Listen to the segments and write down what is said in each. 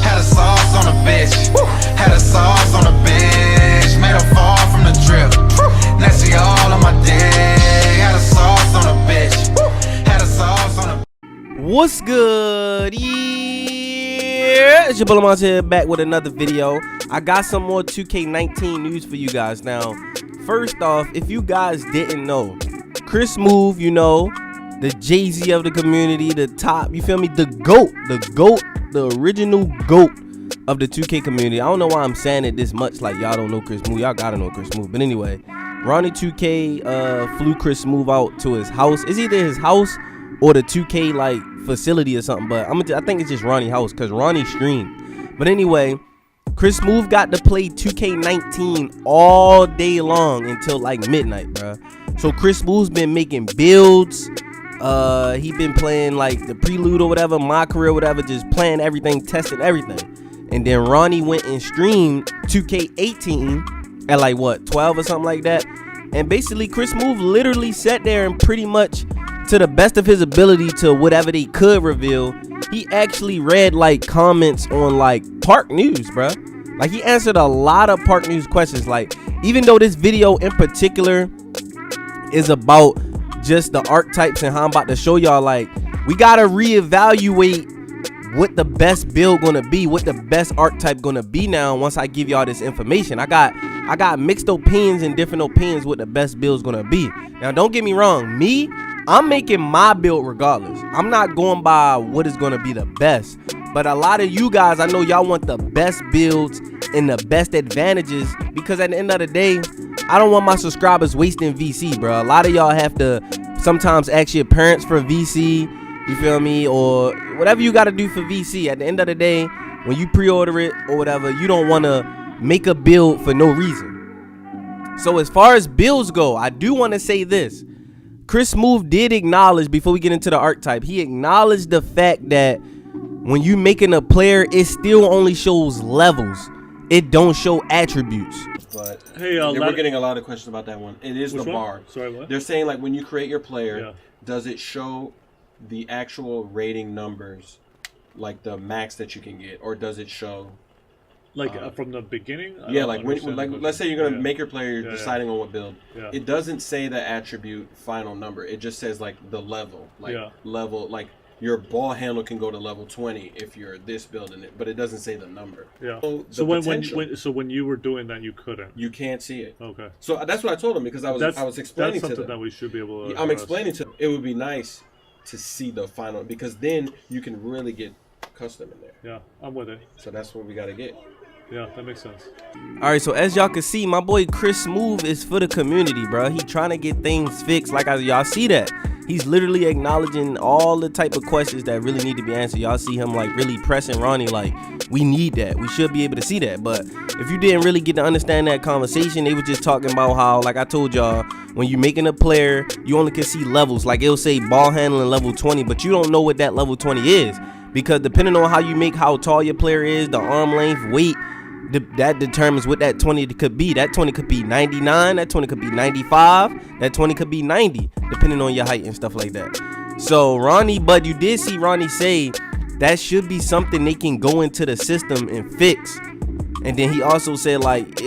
Had a sauce on a bitch. Had a sauce on a bitch. Made her fall from the drip. Now she all on my dick. Had a sauce on a bitch. Had a sauce on a. What's good? Yeah, it's your boy LaMonsta here, back with another video. I got some more 2K19 news for you guys. Now, first off, if you guys didn't know, ChrisSMOOVE, you know, the Jay-Z of the community, the top, you feel me, the GOAT, the original GOAT of the 2K community. I don't know why I'm saying it this much, like y'all don't know ChrisSMOOVE. Y'all gotta know ChrisSMOOVE. But anyway, Ronnie 2K flew ChrisSMOOVE out to his house. It's either his house or the 2K like facility or something, but I think it's just Ronnie's house because Ronnie streamed. But anyway, ChrisSMOOVE got to play 2K19 all day long until like midnight, bruh. So ChrisSMOOVE's been making builds. He been playing like the prelude or whatever, my career, whatever, just playing everything, testing everything. And then Ronnie went and streamed 2K18 at like what, 12 or something like that. And basically ChrisSMOOVE literally sat there and pretty much, to the best of his ability, to whatever they could reveal, he actually read like comments on like Park News, bruh. Like he answered a lot of Park News questions. Like, even though this video in particular is about just the archetypes and how I'm about to show y'all, like, we gotta reevaluate what the best build gonna be, what the best archetype gonna be now once I give y'all this information. I got mixed opinions and different opinions what the best build's gonna be. Now don't get me wrong, I'm making my build regardless. I'm not going by what is gonna be the best. But a lot of you guys, I know y'all want the best builds and the best advantages, because at the end of the day, I don't want my subscribers wasting VC, bro. A lot of y'all have to sometimes ask your parents for VC, you feel me, or whatever you got to do for VC. At the end of the day, when you pre-order it or whatever, you don't want to make a build for no reason. So as far as builds go, I do want to say this. ChrisSMOOVE did acknowledge, before we get into the archetype, he acknowledged the fact that when you making a player, it still only shows levels. It don't show attributes. But hey, we're getting a lot of questions about that one. It is the bar. Sorry, what? They're saying, like, when you create your player, does it show the actual rating numbers, like the max that you can get, or does it show like from the beginning? Like let's say you're gonna make your player, you're deciding on what build. It doesn't say the attribute final number. It just says like the level, level, like your ball handle can go to level 20 if you're this build in it, but it doesn't say the number. So when you were doing that, you couldn't. You can't see it. Okay. So that's what I told him, because I was explaining that's to something them. That we should be able to. I'm explaining to them. It would be nice to see the final, because then you can really get custom in there. Yeah, I'm with it. So that's what we got to get. Yeah, that makes sense. All right, so as y'all can see, my boy ChrisSMOOVE is for the community, bro. He trying to get things fixed. Like, y'all see that he's literally acknowledging all the type of questions that really need to be answered. Y'all see him like really pressing Ronnie, like, we need that, we should be able to see that. But if you didn't really get to understand that conversation, they were just talking about how, like I told y'all, when you making a player, you only can see levels. Like, it'll say ball handling level 20, but you don't know what that level 20 is, because depending on how you make, how tall your player is, the arm length, weight, that determines what that 20 could be. That 20 could be 99, that 20 could be 95, that 20 could be 90, depending on your height and stuff like that. So Ronnie, but you did see Ronnie say that should be something they can go into the system and fix. And then he also said, like,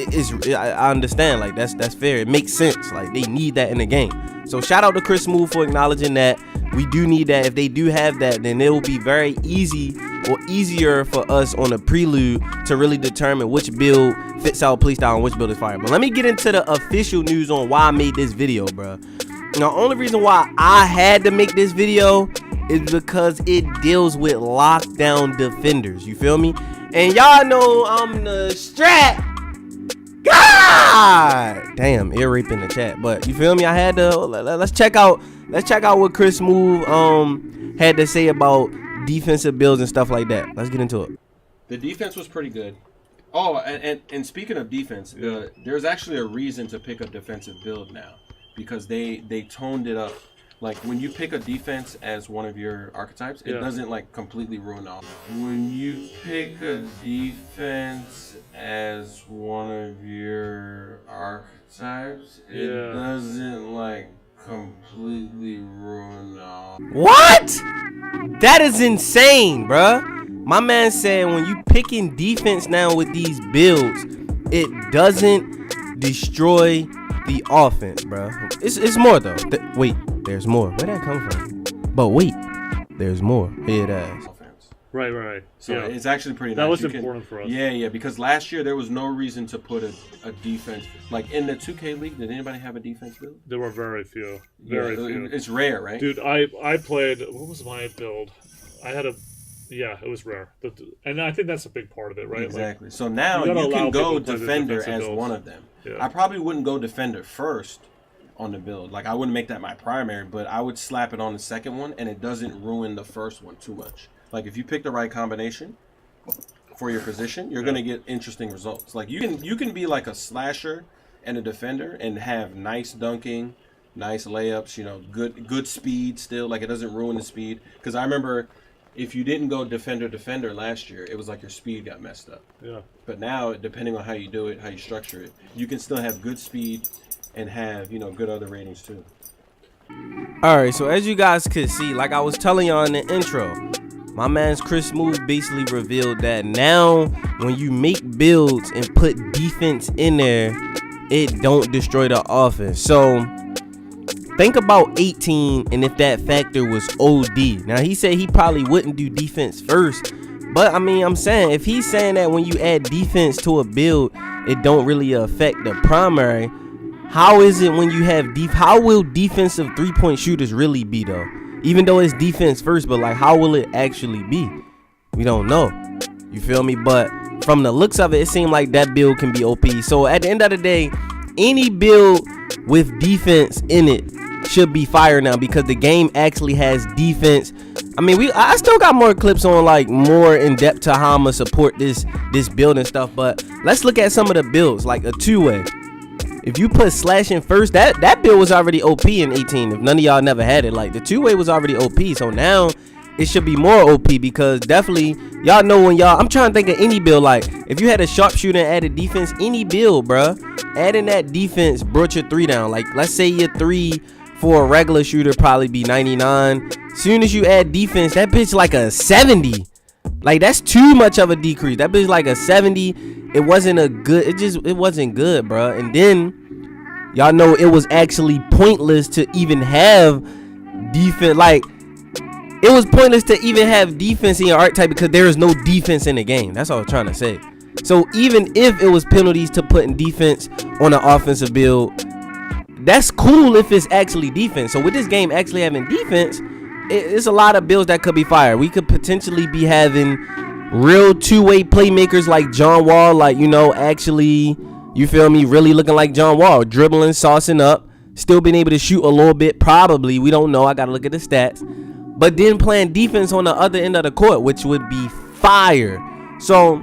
I understand, like, that's fair, it makes sense, like they need that in the game. So shout out to ChrisSMOOVE for acknowledging that we do need that. If they do have that, then it will be very easy, or easier for us on the prelude to really determine which build fits our playstyle and which build is fire. But let me get into the official news on why I made this video, bro. Now, the only reason why I had to make this video is because it deals with lockdown defenders, you feel me? And y'all know I'm the strat. God damn, ear rape in the chat. But you feel me? I had to let's check out what ChrisSMOOVE had to say about defensive builds and stuff like that. Let's get into it. The defense was pretty good. Oh, and speaking of defense, there's actually a reason to pick a defensive build now, because they toned it up. Like, when you pick a defense as one of your archetypes, it doesn't like completely ruin all. When you pick a defense as one of your archetypes, it doesn't like completely ruin all. What? That is insane, bruh. My man said when you picking defense now with these builds, it doesn't destroy the offense, bro. It's more though. Wait, there's more. Where'd that come from? But wait, there's more. Here it is. Right. So yeah. it's actually pretty that nice. was important for us. Yeah, because last year there was no reason to put a defense. Like in the 2K League, did anybody have a defense build? There were very few. Very few. It's rare, right? Dude, I played, what was my build? I had it was rare. And I think that's a big part of it, right? Exactly. Like, so now you can go defender as builds. one of them. Yeah. I probably wouldn't go defender first on the build. Like I wouldn't make that my primary, but I would slap it on the second one, and it doesn't ruin the first one too much. Like if you pick the right combination for your position, you're gonna get interesting results. Like you can be like a slasher and a defender and have nice dunking, nice layups. You know, good speed still. Like it doesn't ruin the speed. Because I remember if you didn't go defender last year, it was like your speed got messed up. Yeah. But now, depending on how you do it, how you structure it, you can still have good speed and have good other ratings too. All right, so as you guys could see, like I was telling y'all in the intro, my man's ChrisSMOOVE basically revealed that now when you make builds and put defense in there, it don't destroy the offense. So think about 18 and if that factor was OD. Now he said he probably wouldn't do defense first, but I mean, I'm saying if he's saying that when you add defense to a build, it don't really affect the primary, how is it when you have how will defensive 3-point shooters really be though? Even though it's defense first, but like how will it actually be? We don't know. You feel me? But from the looks of it, it seemed like that build can be OP. So at the end of the day, any build with defense in it should be fire now because the game actually has defense. I mean, I still got more clips on like more in depth to how I'ma support this build and stuff. But let's look at some of the builds like a two-way. If you put slashing first, that build was already OP in 18. If none of y'all never had it, like the two-way was already OP. So now it should be more OP because definitely y'all know when I'm trying to think of any build. Like if you had a sharpshooter and added defense, any build, bruh, adding that defense brought your 3 down. Like let's say your 3 for a regular shooter probably be 99. Soon as you add defense, that bitch like a 70. Like that's too much of a decrease. That bitch like a 70. It wasn't it wasn't good, bro. And then y'all know it was actually pointless to even have defense. Like it was pointless to even have defense in your archetype because there is no defense in the game. That's all I'm trying to say. So even if it was penalties to putting defense on an offensive build, that's cool if it's actually defense. So with this game actually having defense, it's a lot of builds that could be fire. We could potentially be having real two-way playmakers like John Wall, like, actually, you feel me, really looking like John Wall, dribbling, saucing up, still being able to shoot a little bit, probably, we don't know, I gotta look at the stats, but then playing defense on the other end of the court, which would be fire. So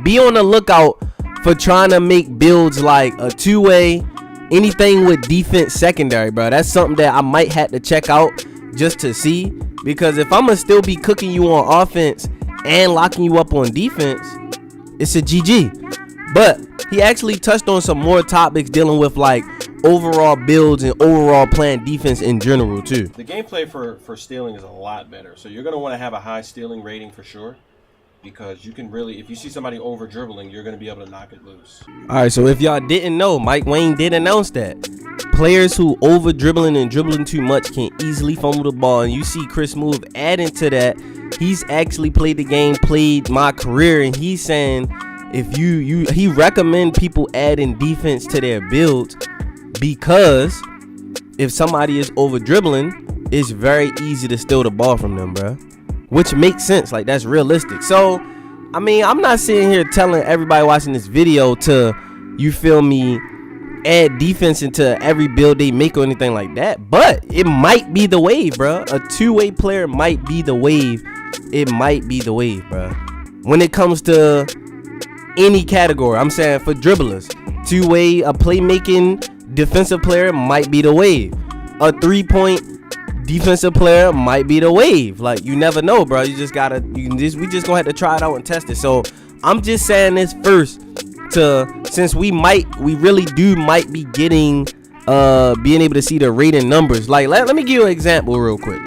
be on the lookout for trying to make builds like a two-way, anything with defense secondary, bro. That's something that I might have to check out just to see, because if I'm gonna still be cooking you on offense and locking you up on defense, it's a GG. But he actually touched on some more topics dealing with like overall builds and overall playing defense in general too. The gameplay for stealing is a lot better, so you're going to want to have a high stealing rating for sure, because you can really, if you see somebody over dribbling, you're going to be able to knock it loose. All right, so if y'all didn't know, Mike Wayne did announce that players who over dribbling and dribbling too much can easily fumble the ball, and you see ChrisSMOOVE adding to that. He's actually played the game, played my career, and he's saying if he recommend people adding defense to their builds, because if somebody is over dribbling, it's very easy to steal the ball from them, bro. Which makes sense, like that's realistic. So I mean, I'm not sitting here telling everybody watching this video to, you feel me, add defense into every build they make or anything like that, but it might be the wave, bro. A two-way player might be the wave. It might be the wave, bro. When it comes to any category, I'm saying for dribblers, two-way, a playmaking defensive player might be the wave. A 3-point defensive player might be the wave. Like, you never know, bro. You just gotta, we just gonna have to try it out and test it. So I'm just saying this first, since we really might be getting being able to see the rating numbers. Like, let me give you an example real quick.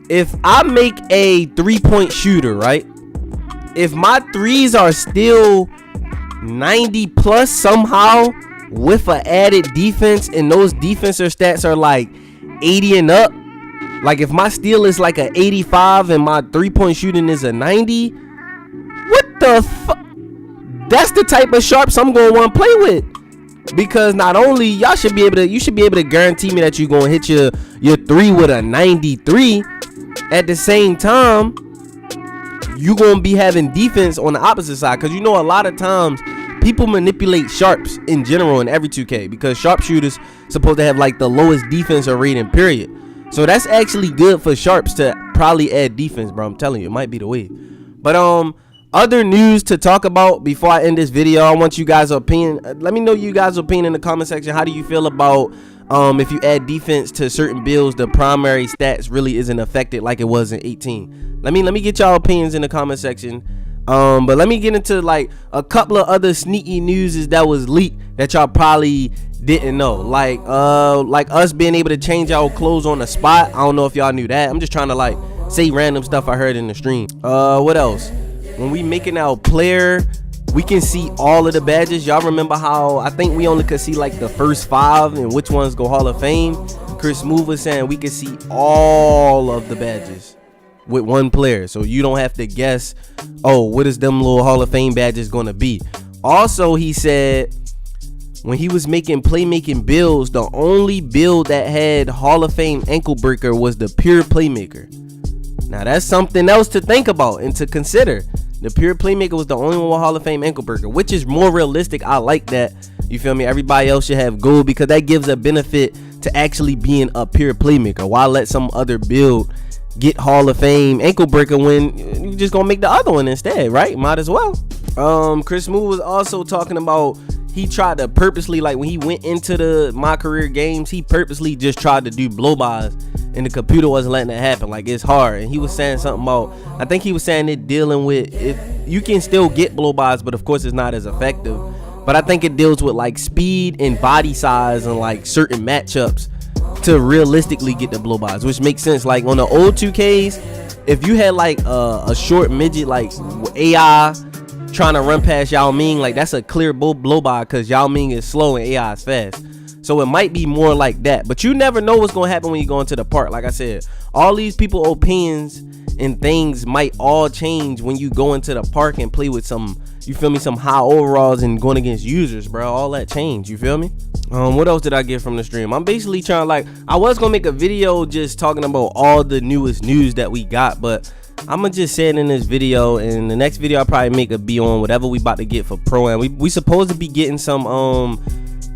if I make a 3-point shooter, right? If my threes are still 90 plus somehow with an added defense, and those defensive stats are like 80 and up, like if my steal is like a 85 and my 3-point shooting is a 90, what the fuck? That's the type of sharps I'm gonna want to play with, because not only you should be able to guarantee me that you're gonna hit your 3 with a 93. At the same time, you gonna be having defense on the opposite side, because you know a lot of times people manipulate sharps in general in every 2K, because sharpshooters supposed to have like the lowest defensive rating, period. So that's actually good for sharps to probably add defense, bro. I'm telling you, it might be the way. But other news to talk about before I end this video, I want you guys' opinion. Let me know you guys' opinion in the comment section. How do you feel about if you add defense to certain builds, the primary stats really isn't affected like it was in 18? Let me get y'all opinions in the comment section. But let me get into like a couple of other sneaky news that was leaked that y'all probably didn't know, like us being able to change our clothes on the spot. I don't know if y'all knew that. I'm just trying to like say random stuff I heard in the stream. What else? When we making our player, we can see all of the badges. Y'all remember how I think we only could see like the first 5 and which ones go Hall of Fame? ChrisSMOOVE was saying we can see all of the badges with one player, so you don't have to guess, oh, what is them little Hall of Fame badges gonna be. Also, he said when he was making playmaking builds, the only build that had Hall of Fame ankle breaker was the pure playmaker. Now that's something else to think about and to consider. The pure playmaker was the only one with Hall of Fame ankle breaker, which is more realistic. I like that. You feel me? Everybody else should have gold, because that gives a benefit to actually being a pure playmaker. Why let some other build get Hall of Fame ankle breaker when you just gonna make the other one instead, right? Might as well. ChrisSMOOVE was also talking about he tried to purposely, like when he went into the My Career games, he purposely just tried to do blow-bys, and the computer wasn't letting it happen. Like, it's hard. And he was saying something about, I think he was saying it dealing with, if you can still get blow-bys, but of course it's not as effective. But I think it deals with like speed and body size and like certain matchups to realistically get the blow-bys, which makes sense. Like on the old 2Ks, if you had like a short midget like AI trying to run past Yao Ming, like that's a clear blow-by, because Yao Ming is slow and AI is fast. So it might be more like that, but you never know what's gonna happen when you go into the park. Like I said, all these people opinions and things might all change when you go into the park and play with some, you feel me, some high overalls and going against users, bro. All that change, you feel me? What else did I get from the stream? I'm basically trying, like, I was gonna make a video just talking about all the newest news that we got, but I'm gonna just say it in this video, and the next video I'll probably make a be on whatever we about to get for Pro-Am. We supposed to be getting some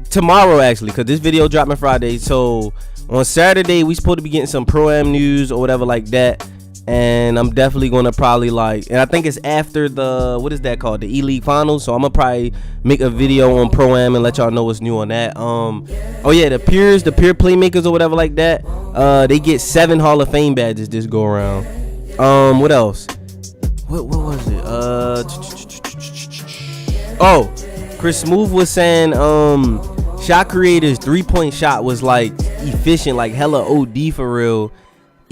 tomorrow, actually, because this video dropping Friday. So on Saturday we supposed to be getting some Pro-Am news or whatever like that, and I'm definitely gonna probably like, and I think it's after the, what is that called, the E-League finals. So I'm gonna probably make a video on Pro-Am and let y'all know what's new on that. Oh yeah, the pure playmakers or whatever like that, they get 7 Hall of Fame badges this go around. What else? What was it? Oh, ChrisSMOOVE was saying shot creator's 3-point shot was like efficient, like hella OD for real.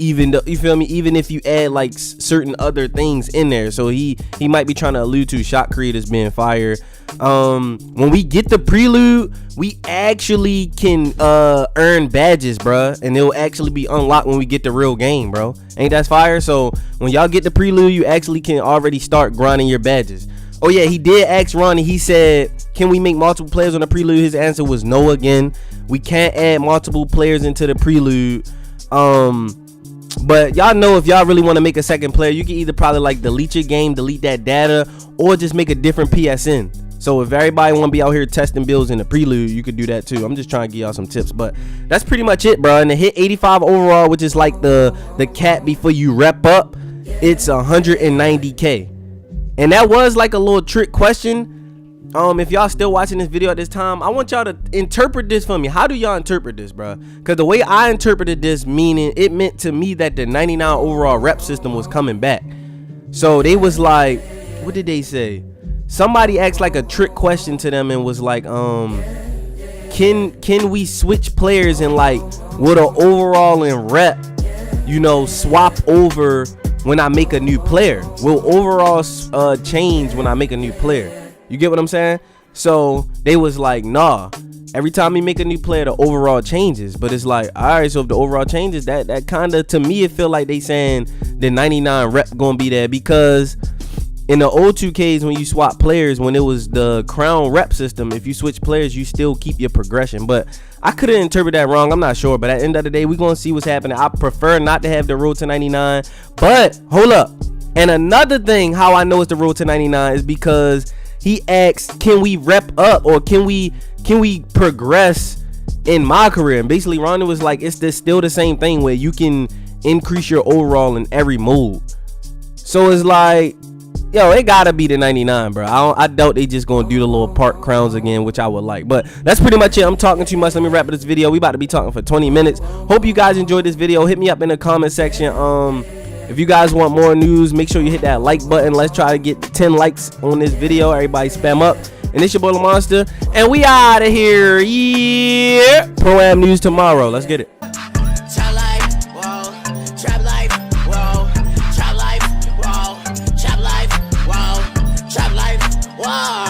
Even though, you feel me, even if you add like certain other things in there. So he might be trying to allude to shot creators being fire. When we get the prelude, we actually can earn badges, bruh, and it'll actually be unlocked when we get the real game, bro. Ain't that fire? So when y'all get the prelude, you actually can already start grinding your badges. Oh yeah, he did ask Ronnie, he said, can we make multiple players on the prelude? His answer was no again. We can't add multiple players into the prelude. But y'all know, if y'all really want to make a second player, you can either probably like delete your game, delete that data, or just make a different PSN. So if everybody want to be out here testing builds in the prelude, you could do that too. I'm just trying to give y'all some tips, but that's pretty much it, bro. And to hit 85 overall, which is like the cap before you rep up, it's 190k. And that was like a little trick question. If y'all still watching this video at this time, I want y'all to interpret this for me. How do y'all interpret this, bro? Because the way I interpreted this, meaning it meant to me that the 99 overall rep system was coming back. So they was like, what did they say? Somebody asked like a trick question to them and was like, can we switch players and like with an overall and rep, you know, swap over when I make a new player. Will overall change when I make a new player. You get what I'm saying? So they was like, nah, every time you make a new player, the overall changes. But it's like, all right, so if the overall changes, that kind of, to me, it feel like they saying the 99 rep gonna be there, because in the old 2Ks, when you swap players, when it was the crown rep system, if you switch players, you still keep your progression. But I could have interpreted that wrong. I'm not sure. But at the end of the day, we're going to see what's happening. I prefer not to have the road to 99. But hold up. And another thing, how I know it's the road to 99 is because he asked, can we rep up, or can we progress in my career? And basically, Ronda was like, it's still the same thing where you can increase your overall in every mode. So it's like, yo, it gotta be the 99, bro. I doubt they just gonna do the little park crowns again, which I would like. But that's pretty much it. I'm talking too much. Let me wrap up this video. We about to be talking for 20 minutes. Hope you guys enjoyed this video. Hit me up in the comment section. If you guys want more news, make sure you hit that like button. Let's try to get 10 likes on this video. Everybody spam up. And it's your boy LaMonsta, and we out of here. Yeah. Pro-Am news tomorrow. Let's get it. Trap life, whoa. Trap life, whoa. Trap life, whoa. Trap life, whoa. Trap life, whoa.